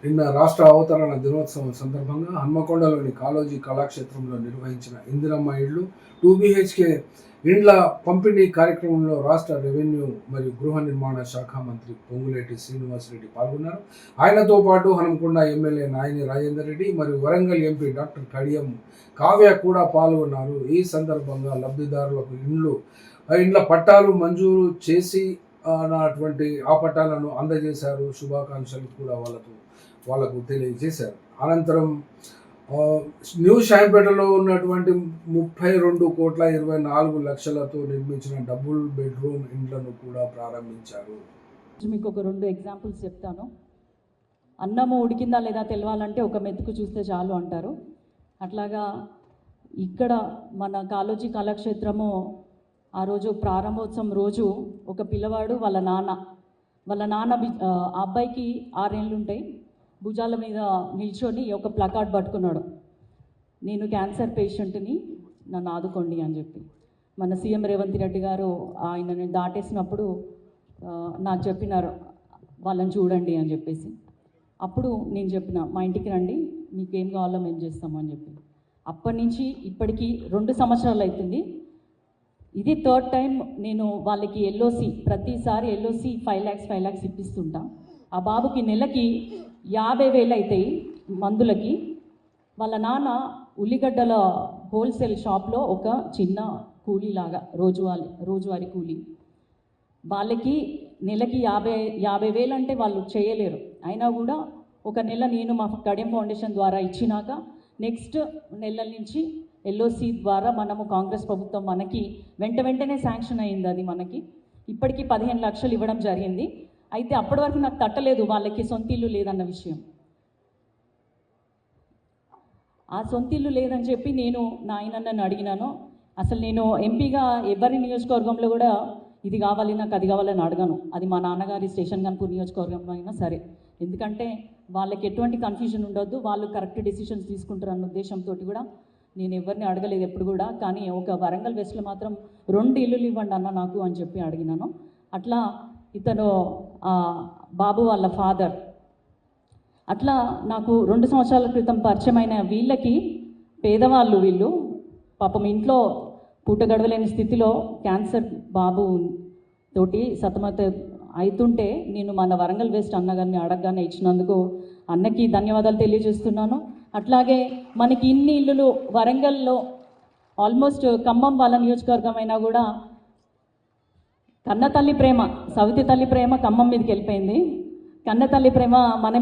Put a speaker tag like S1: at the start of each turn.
S1: నిన్న రాష్ట్ర అవతరణ దినోత్సవం సందర్భంగా హన్మకొండలోని కాళోజీ కళాక్షేత్రంలో నిర్వహించిన ఇందిరమ్మ ఇళ్లు 2BHK ఇండ్ల పంపిణీ కార్యక్రమంలో రాష్ట్ర రెవెన్యూ మరియు గృహ నిర్మాణ శాఖ మంత్రి పొంగులేటి శ్రీనివాసరెడ్డి పాల్గొన్నారు. ఆయనతో పాటు హన్మకొండ ఎమ్మెల్యే నాయని రాజేందర్ రెడ్డి మరియు వరంగల్ ఎంపీ డాక్టర్ కడియం కావ్య కూడా పాల్గొన్నారు. ఈ సందర్భంగా లబ్ధిదారులకు ఇండ్ల పట్టాలు మంజూరు చేసి అటువంటి ఆ పట్టాలను అందజేశారు. శుభాకాంక్షలు కూడా వాళ్ళకు తెలియజేశారు. అనంతరం న్యూ షాంపేటలో ఉన్నటువంటి 32,24,00,000తో నిర్మించిన డబుల్ బెడ్రూమ్ ఇండ్లను కూడా ప్రారంభించారు.
S2: మీకు ఒక 2 ఎగ్జాంపుల్స్ చెప్తాను. అన్నము ఉడికిందా లేదా తెలవాలంటే ఒక మెతుకు చూస్తే చాలు అంటారు. అట్లాగా ఇక్కడ మన కాళోజీ కళాక్షేత్రము ఆ రోజు ప్రారంభోత్సవం రోజు ఒక పిల్లవాడు వాళ్ళ నాన్న అబ్బాయికి 6 ఏళ్ళు ఉంటాయి, భుజాల మీద నిల్చొని ఒక ప్లకార్డ్ పట్టుకున్నాడు, నేను క్యాన్సర్ పేషెంట్ని, నన్ను ఆదుకోండి అని చెప్పి. మన సీఎం రేవంత్ రెడ్డి గారు ఆయనని దాటేసినప్పుడు నాకు చెప్పినారు వాళ్ళని చూడండి అని చెప్పేసి. అప్పుడు నేను చెప్పిన మా ఇంటికి రండి, మీకేం కావాలో మేము చేస్తాము అని చెప్పి. అప్పటి నుంచి ఇప్పటికీ 2 సంవత్సరాలు అవుతుంది. ఇది 3rd టైం నేను వాళ్ళకి ఎల్ఓసి, ప్రతిసారి ఎల్ఓసి 5 lakhs ఇప్పిస్తుంటా. ఆ బాబుకి నెలకి 50,000 అవుతాయి మందులకి. వాళ్ళ నాన్న ఉల్లిగడ్డల హోల్సేల్ షాప్లో ఒక చిన్న కూలీలాగా రోజువారీ కూలీ. వాళ్ళకి నెలకి 50,000 అంటే వాళ్ళు చేయలేరు. అయినా కూడా ఒక నెల నేను మా కడియం ఫౌండేషన్ ద్వారా ఇచ్చినాక నెక్స్ట్ నెలల నుంచి ఎల్ఓసి ద్వారా మనము కాంగ్రెస్ ప్రభుత్వం మనకి వెంటనే శాంక్షన్ అయింది. అది మనకి ఇప్పటికీ 15 లక్షలు ఇవ్వడం జరిగింది. అయితే అప్పటి వరకు నాకు తట్టలేదు వాళ్ళకి సొంత ఇల్లు లేదన్న విషయం. ఆ సొంత ఇల్లు లేదని చెప్పి నేను నాయనన్నను అడిగినాను. అసలు నేను ఎంపీగా ఎవరి నియోజకవర్గంలో కూడా ఇది కావాలి నాకు అది కావాలని అడగను. అది మా నాన్నగారి స్టేషన్ కనుపూర్ నియోజకవర్గంలో అయినా సరే, ఎందుకంటే వాళ్ళకి ఎటువంటి కన్ఫ్యూజన్ ఉండొద్దు, వాళ్ళు కరెక్ట్ డెసిషన్స్ తీసుకుంటారు అన్న ఉద్దేశంతో కూడా నేను ఎవరిని అడగలేదు ఎప్పుడు కూడా. కానీ ఒక వరంగల్ వెస్ట్లో మాత్రం 2 ఇల్లులు ఇవ్వండి అన్న నాకు అని చెప్పి అడిగినాను. అట్లా ఇతను బాబు వాళ్ళ ఫాదర్ అట్లా నాకు 2 సంవత్సరాల క్రితం పరిచయమైన వీళ్ళకి పేదవాళ్ళు, వీళ్ళు పాపం ఇంట్లో పూట గడవలేని స్థితిలో క్యాన్సర్ బాబు తోటి సతమత అవుతుంటే నేను మన వరంగల్ వెస్ట్ అన్నగారిని అడగగానే ఇచ్చినందుకు అన్నకి ధన్యవాదాలు తెలియజేస్తున్నాను. అట్లాగే మనకి ఇన్ని ఇల్లులు వరంగల్లో ఆల్మోస్ట్ ఖమ్మం వాళ్ళ నియోజకవర్గం అయినా కూడా కన్న తల్లి ప్రేమ, సవితి తల్లి ప్రేమ ఖమ్మం మీదకి వెళ్ళిపోయింది. కన్న తల్లి ప్రేమ మన